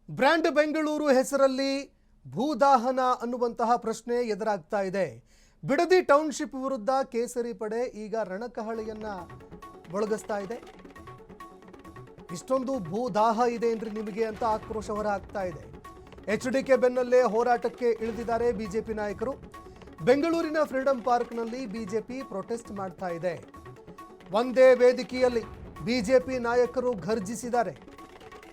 Brand Bengaluru ಹೆಸರಲ್ಲಿ ಭೂದಾಹನ ಅನ್ನುವಂತಹ ಪ್ರಶ್ನೆ ಎದುರಾಗ್ತಾ ಇದೆ. ಬಿಡದಿ ಟೌನ್ಶಿಪ್ ವಿರುದ್ಧ ಕೇಸರಿ ಪಡೆ ಈಗ ರಣಕಹಳೆಯನ್ನ ಮೊಳಗಿಸ್ತಾ ಇದೆ. ಇಷ್ಟೊಂದು ಭೂದಾಹ ಇದೆ ಅಂದ್ರೆ ನಿಮಗೆ ಅಂತ ಆಕ್ರೋಶ ಹೊರಹಾಕ್ತಾ ಇದೆ. ಎಚ್ಡಿಕೆ ಬೆನ್ನಲ್ಲೇ ಹೋರಾಟಕ್ಕೆ ಇಳಿದಿದ್ದಾರೆ ಬಿಜೆಪಿ ನಾಯಕರು. ಬೆಂಗಳೂರಿನ ಫ್ರೀಡಂ ಪಾರ್ಕ್ನಲ್ಲಿ ಬಿಜೆಪಿ ಪ್ರೊಟೆಸ್ಟ್ ಮಾಡ್ತಾ ಇದೆ. ಒಂದೇ ವೇದಿಕೆಯಲ್ಲಿ ಬಿಜೆಪಿ ನಾಯಕರು ಘರ್ಜಿಸಿದ್ದಾರೆ.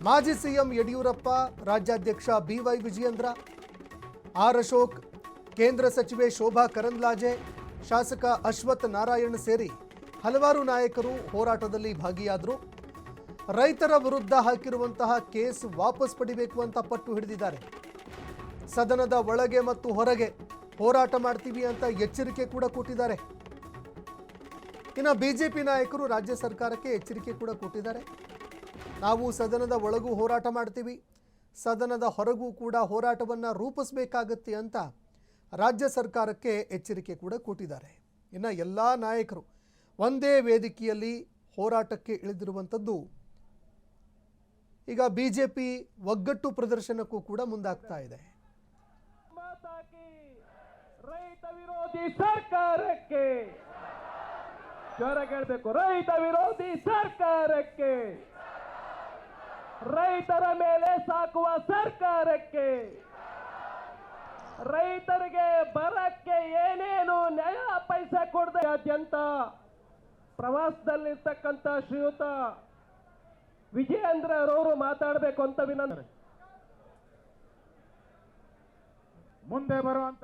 ಮಾಜಿ ಸಿಎಂ ಯಡಿಯೂರಪ್ಪ, ರಾಜ್ಯಾಧ್ಯಕ್ಷ ಬಿವೈ ವಿಜಯೇಂದ್ರ, ಆರ್ ಅಶೋಕ್, ಕೇಂದ್ರ ಸಚಿವೆ ಶೋಭಾ ಕರಂದ್ಲಾಜೆ, ಶಾಸಕ ಅಶ್ವಥ್ ನಾರಾಯಣ್ ಸೇರಿ ಹಲವಾರು ನಾಯಕರು ಹೋರಾಟದಲ್ಲಿ ಭಾಗಿಯಾದರು. ರೈತರ ವಿರುದ್ಧ ಹಾಕಿರುವಂತಹ ಕೇಸ್ ವಾಪಸ್ ಪಡಿಬೇಕು ಅಂತ ಪಟ್ಟು ಹಿಡಿದಿದ್ದಾರೆ. ಸದನದ ಒಳಗೆ ಮತ್ತು ಹೊರಗೆ ಹೋರಾಟ ಮಾಡ್ತೀವಿ ಅಂತ ಎಚ್ಚರಿಕೆ ಕೂಡ ಕೊಟ್ಟಿದ್ದಾರೆ. ಇನ್ನು ಬಿಜೆಪಿ ನಾಯಕರು ರಾಜ್ಯ ಸರ್ಕಾರಕ್ಕೆ ಎಚ್ಚರಿಕೆ ಕೂಡ ಕೊಟ್ಟಿದ್ದಾರೆ. ನಾವು ಸದನದ ಒಳಗೂ ಹೋರಾಟ ಮಾಡ್ತೀವಿ, ಸದನದ ಹೊರಗೂ ಕೂಡ ಹೋರಾಟವನ್ನು ರೂಪಿಸಬೇಕಾಗತ್ತೆ ಅಂತ ರಾಜ್ಯ ಸರ್ಕಾರಕ್ಕೆ ಎಚ್ಚರಿಕೆ ಕೂಡ ಕೊಟ್ಟಿದ್ದಾರೆ. ಇನ್ನು ಎಲ್ಲ ನಾಯಕರು ಒಂದೇ ವೇದಿಕೆಯಲ್ಲಿ ಹೋರಾಟಕ್ಕೆ ಇಳಿದಿರುವಂಥದ್ದು ಈಗ ಬಿಜೆಪಿ ಒಗ್ಗಟ್ಟು ಪ್ರದರ್ಶನಕ್ಕೂ ಕೂಡ ಮುಂದಾಗ್ತಾ ಇದೆ. ರೈತ ವಿರೋಧಿ ಸರ್ಕಾರಕ್ಕೆ ಜ್ವರ ಕೇಳಬೇಕು. ರೈತ ವಿರೋಧಿ ಸರ್ಕಾರಕ್ಕೆ, ರೈತರ ಮೇಲೆ ಸಾಕುವ ಸರ್ಕಾರಕ್ಕೆ, ರೈತರಿಗೆ ಬರಕ್ಕೆ ಏನೇನು ನ್ಯಾಯ ಪೈಸೆ ಕೊಡದಾದ್ಯಂತ ಪ್ರವಾಸದಲ್ಲಿರ್ತಕ್ಕಂಥ ಶ್ರೀಯುತ ವಿಜಯೇಂದ್ರ ಅವರು ಮಾತಾಡಬೇಕು ಅಂತ ವಿನಂತಿ. ಮುಂದೆ ಬರುವಂತ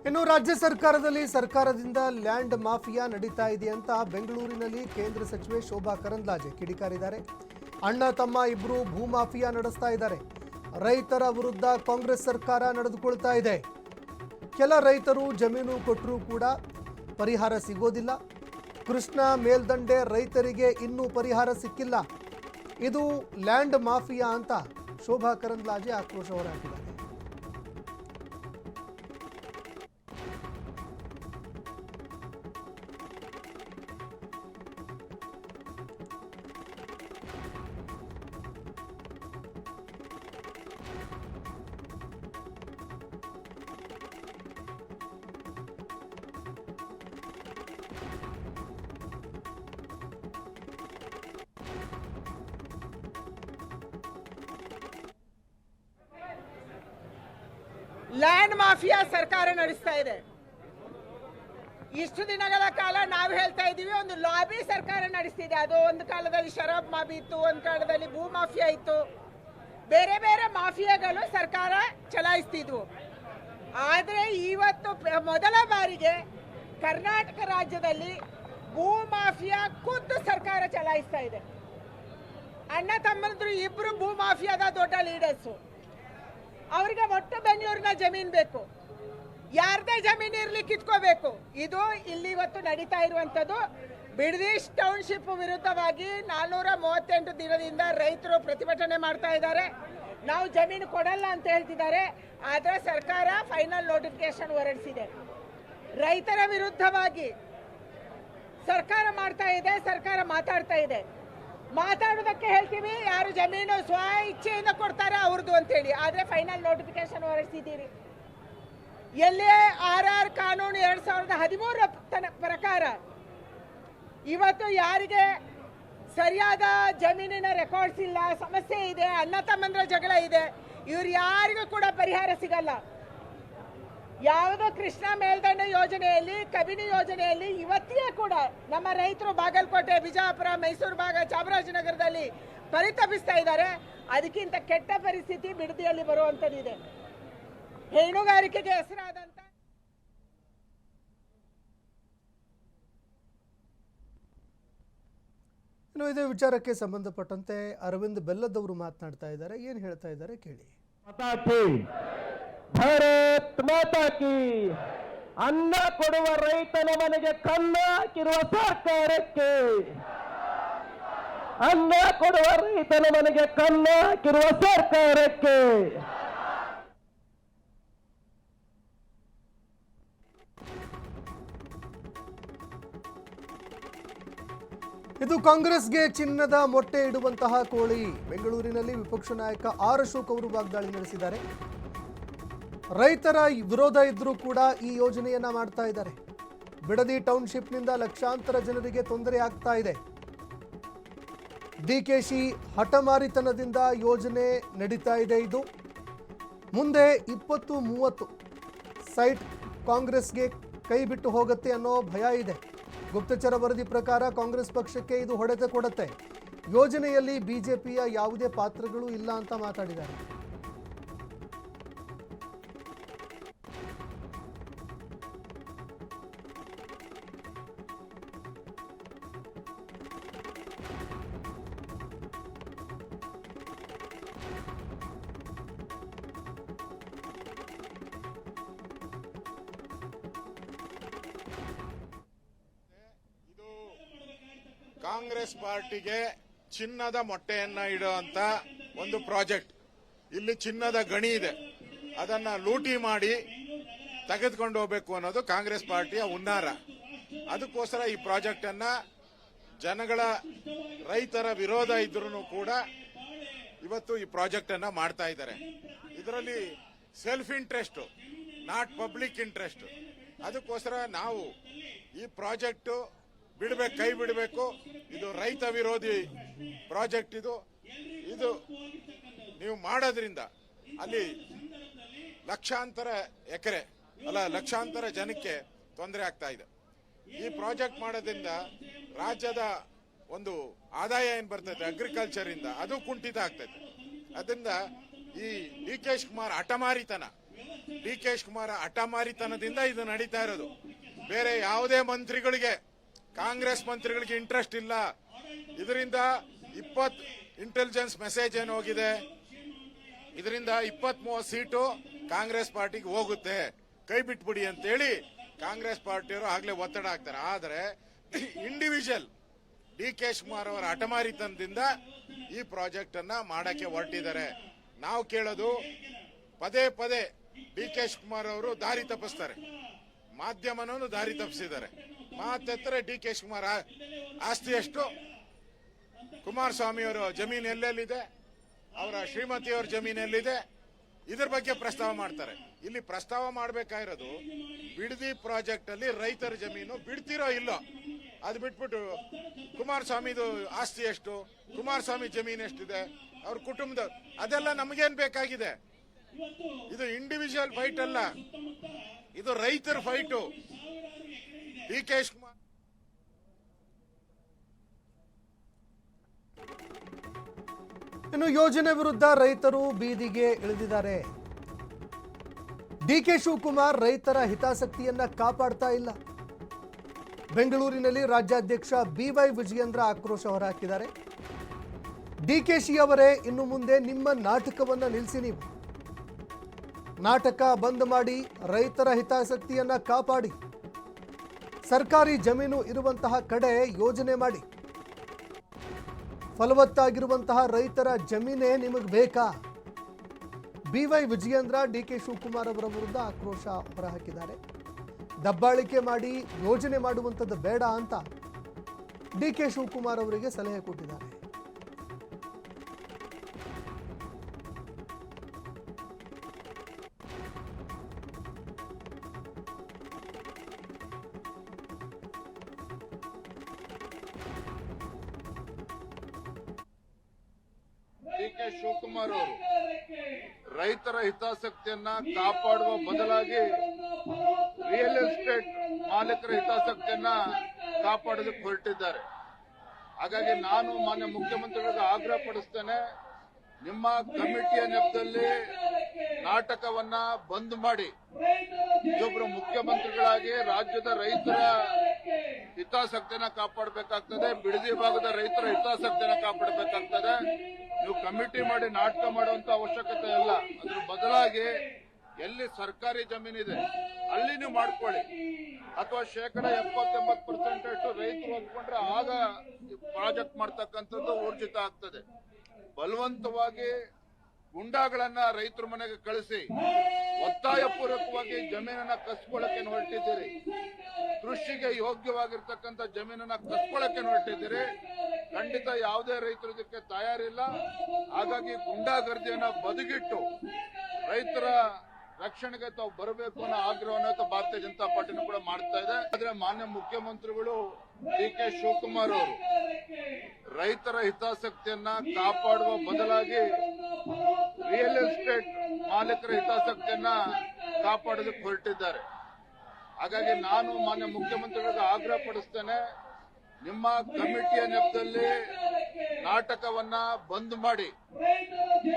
ಇನ್ನು ರಾಜ್ಯ ಸರ್ಕಾರದಿಂದ ಲ್ಯಾಂಡ್ ಮಾಫಿಯಾ ನಡೀತಾ ಇದೆ ಅಂತ ಬೆಂಗಳೂರಿನಲ್ಲಿ ಕೇಂದ್ರ ಸಚಿವೆ ಶೋಭಾ ಕರಂದ್ಲಾಜೆ ಕಿಡಿಕಾರಿದ್ದಾರೆ. ಅಣ್ಣ ತಮ್ಮ ಇಬ್ಬರು ಭೂ ಮಾಫಿಯಾ ನಡೆಸ್ತಾ ಇದ್ದಾರೆ. ರೈತರ ವಿರುದ್ಧ ಕಾಂಗ್ರೆಸ್ ಸರ್ಕಾರ ನಡೆದುಕೊಳ್ತಾ ಇದೆ. ಕೆಲ ರೈತರು ಜಮೀನು ಕೊಟ್ಟರೂ ಕೂಡ ಪರಿಹಾರ ಸಿಗೋದಿಲ್ಲ. ಕೃಷ್ಣಾ ಮೇಲ್ದಂಡೆ ರೈತರಿಗೆ ಇನ್ನೂ ಪರಿಹಾರ ಸಿಕ್ಕಿಲ್ಲ. ಇದು ಲ್ಯಾಂಡ್ ಮಾಫಿಯಾ ಅಂತ ಶೋಭಾ ಕರಂದ್ಲಾಜೆ ಆಕ್ರೋಶ ಹೊರಹಾಕಿದ್ದಾರೆ. ಲ್ಯಾಂಡ್ ಮಾಫಿಯಾ ಸರ್ಕಾರ ನಡೆಸ್ತಾ ಇದೆ. ಇಷ್ಟು ದಿನಗಳ ಕಾಲ ನಾವು ಹೇಳ್ತಾ ಇದ್ದೀವಿ, ಒಂದು ಲಾಬಿ ಸರ್ಕಾರ ನಡೆಸ್ತಿದೆ. ಅದು ಒಂದು ಕಾಲದಲ್ಲಿ ಶರಾಬ್ ಮಾಫಿ ಇತ್ತು, ಒಂದು ಕಾಲದಲ್ಲಿ ಭೂ ಮಾಫಿಯಾ ಇತ್ತು, ಬೇರೆ ಬೇರೆ ಮಾಫಿಯಾಗಳು ಸರ್ಕಾರ ಚಲಾಯಿಸ್ತಿದ್ವು. ಆದರೆ ಇವತ್ತು ಮೊದಲ ಬಾರಿಗೆ ಕರ್ನಾಟಕ ರಾಜ್ಯದಲ್ಲಿ ಭೂ ಮಾಫಿಯಾ ಖುದ್ದು ಸರ್ಕಾರ ಚಲಾಯಿಸ್ತಾ ಇದೆ. ಅಣ್ಣ ತಮ್ಮಂದ್ರು ಇಬ್ರು ಭೂ ಮಾಫಿಯಾದ ದೊಡ್ಡ ಲೀಡರ್ಸು. ಅವರಿಗೆ ಒಟ್ಟು ಬೆಂಗಳೂರಿನ ಜಮೀನು ಬೇಕು, ಯಾರದೇ ಜಮೀನು ಇರಲಿ ಕಿತ್ಕೋಬೇಕು. ಇದು ಇಲ್ಲಿ ಇವತ್ತು ನಡೀತಾ ಇರುವಂಥದ್ದು. ಬಿಡದಿ ಟೌನ್ಶಿಪ್ ವಿರುದ್ಧವಾಗಿ 438 ದಿನದಿಂದ ರೈತರು ಪ್ರತಿಭಟನೆ ಮಾಡ್ತಾ ಇದ್ದಾರೆ. ನಾವು ಜಮೀನು ಕೊಡಲ್ಲ ಅಂತ ಹೇಳ್ತಿದ್ದಾರೆ. ಆದರೆ ಸರ್ಕಾರ ಫೈನಲ್ ನೋಟಿಫಿಕೇಶನ್ ಹೊರಡಿಸಿದೆ. ರೈತರ ವಿರುದ್ಧವಾಗಿ ಸರ್ಕಾರ ಮಾಡ್ತಾ ಇದೆ, ಸರ್ಕಾರ ಮಾತಾಡ್ತಾ ಇದೆ. ಮಾತಾಡೋದಕ್ಕೆ ಹೇಳ್ತೀವಿ, ಯಾರು ಜಮೀನು ಸ್ವ ಇಚ್ಛೆಯಿಂದ ಕೊಡ್ತಾರೆ ಅವ್ರದ್ದು ಅಂತೇಳಿ. ಆದರೆ ಫೈನಲ್ ನೋಟಿಫಿಕೇಶನ್ ಹೊರಡಿಸಿದ್ದೀರಿ. ಎಲ್ಲೇ RR ಕಾನೂನು 2013 ಪ್ರಕಾರ ಇವತ್ತು ಯಾರಿಗೆ ಸರಿಯಾದ ಜಮೀನಿನ ರೆಕಾರ್ಡ್ಸ್ ಇಲ್ಲ, ಸಮಸ್ಯೆ ಇದೆ, ಅಣ್ಣ ತಮ್ಮಂದ್ರ ಜಗಳ ಇದೆ, ಇವ್ರು ಯಾರಿಗೂ ಕೂಡ ಪರಿಹಾರ ಸಿಗಲ್ಲ. ಯಾವುದೋ ಕೃಷ್ಣಾ ಮೇಲ್ದಂಡೆ ಯೋಜನೆಯಲ್ಲಿ, ಕಬಿನಿ ಯೋಜನೆಯಲ್ಲಿ ಇವತ್ತಿಯೇ ಕೂಡ ನಮ್ಮ ರೈತರು ಬಾಗಲಕೋಟೆ, ಬಿಜಾಪುರ, ಮೈಸೂರು ಭಾಗ, ಚಾಮರಾಜನಗರದಲ್ಲಿ ಪರಿತಪಿಸ್ತಾ ಇದ್ದಾರೆ. ಅದಕ್ಕಿಂತ ಕೆಟ್ಟ ಪರಿಸ್ಥಿತಿ ಬಿಡದಿಯಲ್ಲಿ ಬರುವಂಥದ್ದಿದೆ. ಹೈನುಗಾರಿಕೆಗೆ ಹೆಸರಾದಂತ ಇನ್ನು ಇದೇ ವಿಚಾರಕ್ಕೆ ಸಂಬಂಧಪಟ್ಟಂತೆ ಅರವಿಂದ್ ಬೆಲ್ಲದವರು ಮಾತನಾಡ್ತಾ ಇದ್ದಾರೆ. ಏನು ಹೇಳ್ತಾ ಇದ್ದಾರೆ ಕೇಳಿ. ಭಾರತ್ ಮಾತಾ ಕಿ. ಅನ್ನ ಕೊಡುವ ರೈತನ ಮನೆಗೆ ಕನ್ನ ಹಾಕಿರುವ ಸರ್ಕಾರಕ್ಕೆ, ಅನ್ನ ಕೊಡುವ ರೈತನ ಮನೆಗೆ ಕನ್ನ ಹಾಕಿರುವ ಸರ್ಕಾರಕ್ಕೆ, ಇದು ಕಾಂಗ್ರೆಸ್ಗೆ ಚಿನ್ನದ ಮೊಟ್ಟೆ ಇಡುವಂತಹ ಕೋಳಿ. ಬೆಂಗಳೂರಿನಲ್ಲಿ ವಿಪಕ್ಷ ನಾಯಕ ಆರ್ ಅಶೋಕ್ ಅವರು ವಾಗ್ದಾಳಿ ನಡೆಸಿದ್ದಾರೆ. ರೈತರ ವಿರೋಧ ಇದ್ರೂ ಕೂಡ ಈ ಯೋಜನೆಯನ್ನ ಮಾಡ್ತಾ ಇದ್ದಾರೆ. ಬಿಡದಿ ಟೌನ್ಶಿಪ್ನಿಂದ ಲಕ್ಷಾಂತರ ಜನರಿಗೆ ತೊಂದರೆ ಆಗ್ತಾ ಇದೆ. ಡಿಕೆಶಿ ಹಠಮಾರಿತನದಿಂದ ಯೋಜನೆ ನಡೀತಾ ಇದೆ. ಇದು ಮುಂದೆ 20-30 ಸೈಟ್ ಕಾಂಗ್ರೆಸ್ಗೆ ಕೈ ಬಿಟ್ಟು ಹೋಗುತ್ತೆ ಅನ್ನೋ ಭಯ ಇದೆ. ಗುಪ್ತಚರ ವರದಿ ಪ್ರಕಾರ ಕಾಂಗ್ರೆಸ್ ಪಕ್ಷಕ್ಕೆ ಇದು ಹೊಡೆತ ಕೊಡುತ್ತೆ. ಯೋಜನೆಯಲ್ಲಿ ಬಿಜೆಪಿಯ ಯಾವುದೇ ಪಾತ್ರಗಳು ಇಲ್ಲ ಅಂತ ಮಾತಾಡಿದ್ದಾರೆ. ಕಾಂಗ್ರೆಸ್ ಪಾರ್ಟಿಗೆ ಚಿನ್ನದ ಮೊಟ್ಟೆಯನ್ನ ಇಡುವಂತ ಒಂದು ಪ್ರಾಜೆಕ್ಟ್. ಇಲ್ಲಿ ಚಿನ್ನದ ಗಣಿ ಇದೆ, ಅದನ್ನ ಲೂಟಿ ಮಾಡಿ ತೆಗೆದುಕೊಂಡು ಹೋಗಬೇಕು ಅನ್ನೋದು ಕಾಂಗ್ರೆಸ್ ಪಾರ್ಟಿಯ ಹುನ್ನಾರ. ಅದಕ್ಕೋಸ್ಕರ ಈ ಪ್ರಾಜೆಕ್ಟ್ ಅನ್ನ ಜನಗಳ ರೈತರ ವಿರೋಧ ಇದ್ರೂ ಕೂಡ ಇವತ್ತು ಈ ಪ್ರಾಜೆಕ್ಟ್ ಅನ್ನ ಮಾಡ್ತಾ ಇದ್ದಾರೆ. ಇದರಲ್ಲಿ self interest, not public interest. ಅದಕ್ಕೋಸ್ಕರ ನಾವು ಈ ಪ್ರಾಜೆಕ್ಟ್ ಬಿಡಬೇಕು, ಕೈ ಬಿಡಬೇಕು. ಇದು ರೈತ ವಿರೋಧಿ ಪ್ರಾಜೆಕ್ಟ್. ಇದು ನೀವು ಮಾಡೋದ್ರಿಂದ ಅಲ್ಲಿ ಲಕ್ಷಾಂತರ ಎಕರೆ ಲಕ್ಷಾಂತರ ಜನಕ್ಕೆ ತೊಂದರೆ ಆಗ್ತಾ ಇದೆ. ಈ ಪ್ರಾಜೆಕ್ಟ್ ಮಾಡೋದ್ರಿಂದ ರಾಜ್ಯದ ಒಂದು ಆದಾಯ ಏನ್ ಬರ್ತದೆ ಅಗ್ರಿಕಲ್ಚರ್ ಇಂದ, ಅದು ಕುಂಠಿತ ಆಗ್ತದೆ. ಅದರಿಂದ ಈ ಡಿ ಕೆ ಶಿವಕುಮಾರ್ ಹಠಮಾರಿತನದಿಂದ ಇದು ನಡೀತಾ ಇರೋದು. ಬೇರೆ ಯಾವುದೇ ಮಂತ್ರಿಗಳಿಗೆ, ಕಾಂಗ್ರೆಸ್ ಮಂತ್ರಿಗಳಿಗೆ ಇಂಟ್ರೆಸ್ಟ್ ಇಲ್ಲ. ಇದರಿಂದ 20 ಇಂಟೆಲಿಜೆನ್ಸ್ ಮೆಸೇಜ್ ಏನು ಹೋಗಿದೆ, ಇದರಿಂದ 20-30 ಸೀಟು ಕಾಂಗ್ರೆಸ್ ಪಾರ್ಟಿಗೆ ಹೋಗುತ್ತೆ, ಕೈ ಬಿಟ್ಬಿಡಿ ಅಂತೇಳಿ ಕಾಂಗ್ರೆಸ್ ಪಾರ್ಟಿಯವರು ಆಗ್ಲೇ ಒತ್ತಡ ಹಾಕ್ತಾರೆ. ಆದರೆ ಇಂಡಿವಿಜುವಲ್ ಡಿ ಕೆ ಶಿವಕುಮಾರ್ ಅವರ ಹಠಮಾರಿತನದಿಂದ ಈ ಪ್ರಾಜೆಕ್ಟ್ ಅನ್ನ ಮಾಡಕ್ಕೆ ಹೊರಟಿದ್ದಾರೆ. ನಾವು ಕೇಳೋದು, ಪದೇ ಪದೇ ಡಿ ಕೆ ಶಿವಕುಮಾರ್ ಅವರು ದಾರಿ ತಪ್ಪಿಸ್ತಾರೆ, ಮಾಧ್ಯಮನೂ ದಾರಿ ತಪ್ಪಿಸಿದ್ದಾರೆ. ಮಾತೆತ್ತರೆ ಡಿ ಕೆ ಶಿವಕುಮಾರ್ ಆಸ್ತಿ ಎಷ್ಟು, ಕುಮಾರಸ್ವಾಮಿ ಅವರ ಜಮೀನು ಎಲ್ಲೆಲ್ಲಿದೆ, ಅವರ ಶ್ರೀಮತಿಯವರ ಜಮೀನು ಎಲ್ಲಿದೆ, ಇದ್ರ ಬಗ್ಗೆ ಪ್ರಸ್ತಾವ ಮಾಡ್ತಾರೆ. ಇಲ್ಲಿ ಪ್ರಸ್ತಾವ ಮಾಡಬೇಕಾಗಿರೋದು ಬಿಡದಿ ಪ್ರಾಜೆಕ್ಟ್ ಅಲ್ಲಿ ರೈತರ ಜಮೀನು ಬಿಡ್ತಿರೋ ಇಲ್ಲೋ ಅದು ಬಿಟ್ಬಿಟ್ಟು ಕುಮಾರಸ್ವಾಮಿದು ಆಸ್ತಿ ಎಷ್ಟು, ಕುಮಾರಸ್ವಾಮಿ ಜಮೀನು ಎಷ್ಟಿದೆ, ಅವ್ರ ಕುಟುಂಬದ, ಅದೆಲ್ಲ ನಮಗೇನ್ ಬೇಕಾಗಿದೆ. ಇದು ಇಂಡಿವಿಜುವಲ್ ಫೈಟ್ ಅಲ್ಲ, ಇದು ರೈತರ ಫೈಟು. ಡಿ ಕೆ ಶಿವಕುಮಾರ್ ಇನ್ನು ಯೋಜನೆ ವಿರುದ್ಧ ರೈತರು ಬೀದಿಗೆ ಇಳಿದಿದ್ದಾರೆ. ಡಿ ಕೆ ಶಿವಕುಮಾರ್ ರೈತರ ಹಿತಾಸಕ್ತಿಯನ್ನ ಕಾಪಾಡ್ತಾ ಇಲ್ಲ. ಬೆಂಗಳೂರಿನಲ್ಲಿ ರಾಜ್ಯಾಧ್ಯಕ್ಷ BY ವಿಜಯೇಂದ್ರ ಆಕ್ರೋಶ ಹೊರಹಾಕಿದ್ದಾರೆ. ಡಿಕೆಶಿ ಅವರೇ, ಇನ್ನು ಮುಂದೆ ನಿಮ್ಮ ನಾಟಕವನ್ನ ನಿಲ್ಲಿಸಿ, ನೀವು ನಾಟಕ ಬಂದ್ ಮಾಡಿ ರೈತರ ಹಿತಾಸಕ್ತಿಯನ್ನ ಕಾಪಾಡಿ. ಸರ್ಕಾರಿ ಜಮೀನು ಇರುವಂತಹ ಕಡೆ ಯೋಜನೆ ಮಾಡಿ. ಫಲವತ್ತಾಗಿರುವಂತಹ ರೈತರ ಜಮೀನೇ ನಿಮಗೆ ಬೇಕಾ? BY ವಿಜಯೇಂದ್ರ ಡಿಕೆ ಶಿವಕುಮಾರ್ ಅವರ ವಿರುದ್ಧ ಆಕ್ರೋಶ ಹೊರಹಾಕಿದ್ದಾರೆ. ದಬ್ಬಾಳಿಕೆ ಮಾಡಿ ಯೋಜನೆ ಮಾಡುವಂಥದ್ದು ಬೇಡ ಅಂತ ಡಿಕೆ ಶಿವಕುಮಾರ್ ಅವರಿಗೆ ಸಲಹೆ ಕೊಟ್ಟಿದ್ದಾರೆ. ಡಿ ಕೆ ಶಿವಕುಮಾರ್ ಅವರು ರೈತರ ಹಿತಾಸಕ್ತಿಯನ್ನ ಕಾಪಾಡುವ ಬದಲಾಗಿ ರಿಯಲ್ ಎಸ್ಟೇಟ್ ಮಾಲೀಕರ ಹಿತಾಸಕ್ತಿಯನ್ನ ಕಾಪಾಡೋದಕ್ಕೆ ಹೊರಟಿದ್ದಾರೆ. ಹಾಗಾಗಿ ನಾನು ಮಾನ್ಯ ಮುಖ್ಯಮಂತ್ರಿಗಳಿಗೆ ಆಗ್ರಹ ಪಡಿಸ್ತೇನೆ, ನಿಮ್ಮ ಕಮಿಟಿಯ ನೆಪದಲ್ಲಿ ನಾಟಕವನ್ನ ಬಂದ್ ಮಾಡಿ ಇಬ್ಬರು ಮುಖ್ಯಮಂತ್ರಿಗಳಾಗಿ ರಾಜ್ಯದ ರೈತರ ಹಿತಾಸಕ್ತಿಯನ್ನ ಕಾಪಾಡಬೇಕಾಗ್ತದೆ, ಬಿಡದಿ ಭಾಗದ ರೈತರ ಹಿತಾಸಕ್ತಿಯನ್ನ ಕಾಪಾಡಬೇಕಾಗ್ತದೆ. ನೀವು ಕಮಿಟಿ ಮಾಡಿ ನಾಟಕ ಮಾಡುವಂತ ಅವಶ್ಯಕತೆ ಇಲ್ಲ. ಅದ್ರ ಬದಲಾಗಿ ಎಲ್ಲಿ ಸರ್ಕಾರಿ ಜಮೀನಿದೆ ಅಲ್ಲಿ ನೀವು ಮಾಡ್ಕೊಳ್ಳಿ, ಅಥವಾ 70-80% ರೈತರು ಹೊಂದ್ಕೊಂಡ್ರೆ ಆಗ ಪ್ರಾಜೆಕ್ಟ್ ಮಾಡ್ತಕ್ಕಂಥದ್ದು ಊರ್ಜಿತ ಆಗ್ತದೆ. ಬಲವಂತವಾಗಿ ಗುಂಡಾಗಳನ್ನ ರೈತರ ಮನೆಗೆ ಕಳಿಸಿ ಒತ್ತಾಯ ಪೂರ್ವಕವಾಗಿ ಜಮೀನನ್ನ ಕಸ್ಕೊಳ್ಳಕ್ಕೆ ಹೊರಟಿದ್ದೀರಿ. ಕೃಷಿಗೆ ಯೋಗ್ಯವಾಗಿರ್ತಕ್ಕಂಥ ಜಮೀನನ್ನ ಕಸ್ಕೊಳ್ಳಕ್ಕೆ ಹೊರಟಿದ್ದೀರಿ. ಖಂಡಿತ ಯಾವುದೇ ರೈತರು ಇದಕ್ಕೆ ತಯಾರಿಲ್ಲ. ಹಾಗಾಗಿ ಗುಂಡಾಗರ್ದಿಯನ್ನ ಬದಿಗಿಟ್ಟು ರೈತರ ರಕ್ಷಣೆಗೆ ತಾವು ಬರಬೇಕು ಅನ್ನೋ ಆಗ್ರಹವನ್ನು ಭಾರತೀಯ ಜನತಾ ಪಾರ್ಟಿನೂ ಕೂಡ ಮಾಡ್ತಾ ಇದೆ. ಆದ್ರೆ ಮಾನ್ಯ ಮುಖ್ಯಮಂತ್ರಿಗಳು ಡಿ.ಕೆ. ಶಿವಕುಮಾರ್ ಅವರು ರೈತರ ಹಿತಾಸಕ್ತಿಯನ್ನ ಕಾಪಾಡುವ ಬದಲಾಗಿ ರಿಯಲ್ ಎಸ್ಟೇಟ್ ಮಾಲೀಕರ ಹಿತಾಸಕ್ತಿಯನ್ನ ಕಾಪಾಡೋದಕ್ಕೆ ಹೊರಟಿದ್ದಾರೆ. ಹಾಗಾಗಿ ನಾನು ಮಾನ್ಯ ಮುಖ್ಯಮಂತ್ರಿಗಳಿಗೆ ಆಗ್ರಹ ಪಡಿಸ್ತೇನೆ, ನಿಮ್ಮ ಕಮಿಟಿಯ ನೆಪದಲ್ಲಿ ನಾಟಕವನ್ನ ಬಂದ್ ಮಾಡಿ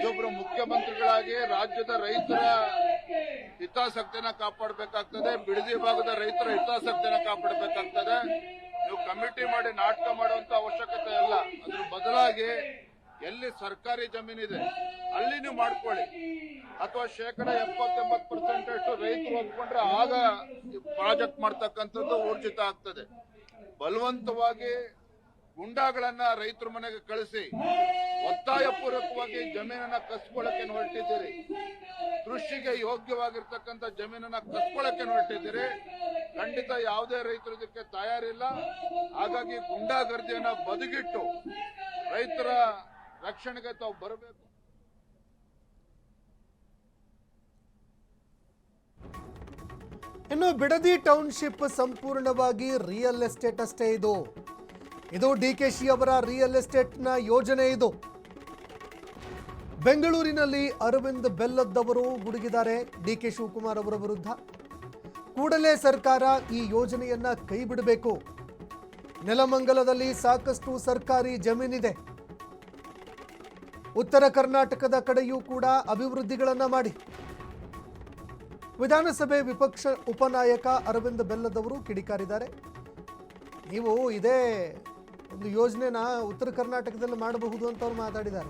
ಇಬ್ಬರು ಮುಖ್ಯಮಂತ್ರಿಗಳಾಗಿ ರಾಜ್ಯದ ರೈತರ ಹಿತಾಸಕ್ತಿಯನ್ನ ಕಾಪಾಡಬೇಕಾಗ್ತದೆ, ಬಿಡದಿ ಭಾಗದ ರೈತರ ಹಿತಾಸಕ್ತಿಯನ್ನ ಕಾಪಾಡಬೇಕಾಗ್ತದೆ. ನೀವು ಕಮಿಟಿ ಮಾಡಿ ನಾಟಕ ಮಾಡುವಂತ ಅವಶ್ಯಕತೆ ಇಲ್ಲ. ಅದ್ರ ಬದಲಾಗಿ ಎಲ್ಲಿ ಸರ್ಕಾರಿ ಜಮೀನಿದೆ ಅಲ್ಲಿ ನೀವು ಮಾಡ್ಕೊಳ್ಳಿ, ಅಥವಾ 70-80% ಅಷ್ಟು ರೈತರು ಒಪ್ಕೊಂಡ್ರೆ ಆಗ ಪ್ರಾಜೆಕ್ಟ್ ಮಾಡ್ತಕ್ಕಂಥದ್ದು ಊರ್ಜಿತ ಆಗ್ತದೆ. ಬಲವಂತವಾಗಿ ಗುಂಡಾಗಳನ್ನ ರೈತರ ಮನೆಗೆ ಕಳಿಸಿ ಒತ್ತಾಯ ಪೂರ್ವಕವಾಗಿ ಜಮೀನನ್ನ ಕಸ್ಕೊಳ್ಳಕ್ಕೆ ಹೊರಟಿದ್ದೀರಿ. ಕೃಷಿಗೆ ಯೋಗ್ಯವಾಗಿರ್ತಕ್ಕಂಥ ಜಮೀನನ್ನ ಕಸ್ಕೊಳ್ಳಕ್ಕೆ ಹೊರಟಿದ್ದೀರಿ. ಖಂಡಿತ ಯಾವುದೇ ರೈತರು ಇದಕ್ಕೆ ತಯಾರಿಲ್ಲ. ಹಾಗಾಗಿ ಗುಂಡಾಗರ್ದಿಯನ್ನ ಬದಿಗಿಟ್ಟು ರೈತರ ರಕ್ಷಣೆಗೆ ತಾವು ಬರಬೇಕು. ಇನ್ನು ಬಿಡದಿ ಟೌನ್ಶಿಪ್ ಸಂಪೂರ್ಣವಾಗಿ ರಿಯಲ್ ಎಸ್ಟೇಟ್ ಅಷ್ಟೇ. ಇದು ಡಿಕೆಶಿ ಅವರ ರಿಯಲ್ ಎಸ್ಟೇಟ್ನ ಯೋಜನೆ. ಇದು ಬೆಂಗಳೂರಿನಲ್ಲಿ ಅರವಿಂದ್ ಬೆಲ್ಲದ್ದವರು ಗುಡುಗಿದ್ದಾರೆ ಡಿಕೆ ಶಿವಕುಮಾರ್ ಅವರ ವಿರುದ್ಧ. ಕೂಡಲೇ ಸರ್ಕಾರ ಈ ಯೋಜನೆಯನ್ನ ಕೈ ಬಿಡಬೇಕು. ನೆಲಮಂಗಲದಲ್ಲಿ ಸಾಕಷ್ಟು ಸರ್ಕಾರಿ ಜಮೀನಿದೆ. ಉತ್ತರ ಕರ್ನಾಟಕದ ಕಡೆಯೂ ಕೂಡ ಅಭಿವೃದ್ಧಿಗಳನ್ನ ಮಾಡಿ. ವಿಧಾನಸಭೆ ವಿಪಕ್ಷ ಉಪನಾಯಕ ಅರವಿಂದ್ ಬೆಲ್ಲದವರು ಕಿಡಿಕಾರಿದ್ದಾರೆ. ನೀವು ಇದೇ ಒಂದು ಯೋಜನೆನ ಉತ್ತರ ಕರ್ನಾಟಕದಲ್ಲಿ ಮಾಡಬಹುದು ಅಂತ ಅವರು ಮಾತಾಡಿದ್ದಾರೆ.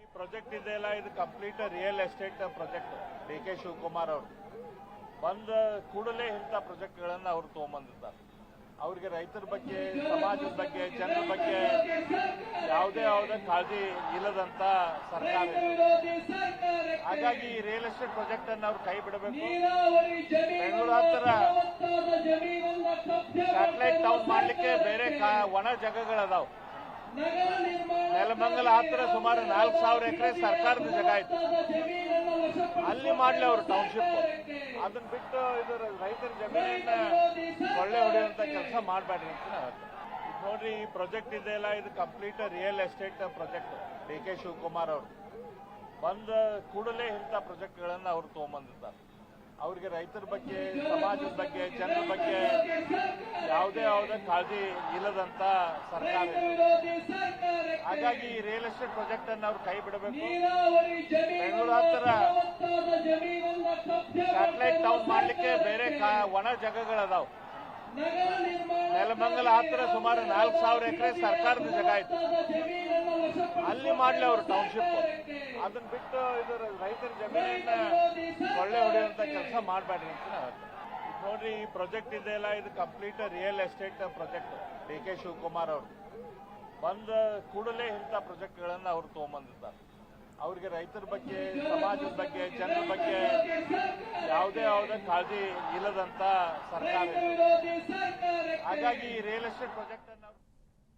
ಈ ಪ್ರಾಜೆಕ್ಟ್ ಇದೆಯಲ್ಲ, ಇದು complete real estate project. D K. Shivakumar ಅವರು ಬಂದ ಕೂಡಲೇ ಇಂಥ ಪ್ರಾಜೆಕ್ಟ್ಗಳನ್ನು ಅವರು ತಗೊಂಬಂದಿದ್ದಾರೆ. ಅವ್ರಿಗೆ ರೈತರ ಬಗ್ಗೆ, ಸಮಾಜದ ಬಗ್ಗೆ, ಜನರ ಬಗ್ಗೆ ಯಾವುದೇ ಕಾಳಜಿ ಇಲ್ಲದಂತ ಸರ್ಕಾರ. ಹಾಗಾಗಿ ಈ ರಿಯಲ್ ಎಸ್ಟೇಟ್ ಪ್ರಾಜೆಕ್ಟ್ ಅನ್ನು ಅವ್ರು ಕೈ ಬಿಡಬೇಕು. ಬೆಂಗಳೂರು ಹತ್ತಿರ ಸ್ಯಾಟಲೈಟ್ ಟೌನ್ ಮಾಡ್ಲಿಕ್ಕೆ ಬೇರೆ ಒಣ ಜಾಗಗಳದಾವ್. ನೆಲಮಂಗಲ ಹತ್ತಿರ ಸುಮಾರು 4,000 ಎಕರೆ ಸರ್ಕಾರದ ಜಾಗ ಐತೆ. ಅಲ್ಲಿ ಮಾಡ್ಲಿ ಅವರು ಟೌನ್ಶಿಪ್. ಅದನ್ನ ಬಿಟ್ಟು ಇದು ರೈತರ ಜಮೀನನ್ನ ಕೊಳ್ಳೆ ಹೊಡೆಯುವಂತ ಕೆಲಸ ಮಾಡಬೇಡ್ರಿ ಅಂತ ಇದು ನೋಡ್ರಿ. ಈ ಪ್ರಾಜೆಕ್ಟ್ ಇದೆಯಲ್ಲ, ಇದು complete real estate project. D K. Shivakumar ಅವರು ಬಂದ ಕೂಡಲೇ ಇಂಥ ಪ್ರಾಜೆಕ್ಟ್ಗಳನ್ನು ಅವರು ತಗೊಂಬಂದಿದ್ದಾರೆ. ಅವ್ರಿಗೆ ರೈತರ ಬಗ್ಗೆ, ಸಮಾಜದ ಬಗ್ಗೆ, ಜನರ ಬಗ್ಗೆ ಯಾವುದೇ ಕಾಳಜಿ ಇಲ್ಲದಂತ ಸರ್ಕಾರ. ಹಾಗಾಗಿ ಈ ರಿಯಲ್ ಎಸ್ಟೇಟ್ ಪ್ರಾಜೆಕ್ಟ್ ಅನ್ನು ಅವ್ರು ಕೈ ಬಿಡಬೇಕು. ಬೆಂಗಳೂರು ಹತ್ತಿರ ಸ್ಯಾಟಲೈಟ್ ಟೌನ್ ಮಾಡ್ಲಿಕ್ಕೆ ಬೇರೆ ಒಣ ಜಾಗಗಳದಾವ್. ನೆಲಮಂಗಲ ಹತ್ತಿರ ಸುಮಾರು 4,000 ಎಕರೆ ಸರ್ಕಾರದ ಜಾಗ ಐತೆ. ಅಲ್ಲಿ ಮಾಡ್ಲಿ ಅವರು ಟೌನ್ಶಿಪ್. ಅದನ್ನ ಬಿಟ್ಟು ಇದು ರೈತರ ಜಮೀನನ್ನ ಕೊಳ್ಳೆ ಹೊಡೆಯುವಂತ ಕೆಲಸ ಮಾಡಬೇಡ್ರಿ ಅಂತ ಇದು ನೋಡ್ರಿ. ಈ ಪ್ರಾಜೆಕ್ಟ್ ಇದೆಯಲ್ಲ, ಇದು complete real estate project. D K. Shivakumar ಅವರು ಬಂದ ಕೂಡಲೇ ಇಂಥ ಪ್ರಾಜೆಕ್ಟ್ಗಳನ್ನು ಅವರು ತಗೊಂಬಂದಿದ್ದಾರೆ. ಅವ್ರಿಗೆ ರೈತರ ಬಗ್ಗೆ, ಸಮಾಜದ ಬಗ್ಗೆ, ಜನರ ಬಗ್ಗೆ ಯಾವುದೇ ಕಾಳಜಿ ಇಲ್ಲದಂತ ಸರ್ಕಾರ. ಹಾಗಾಗಿ ಈ ರಿಯಲ್ ಎಸ್ಟೇಟ್ ಪ್ರಾಜೆಕ್ಟ್ ಅನ್ನು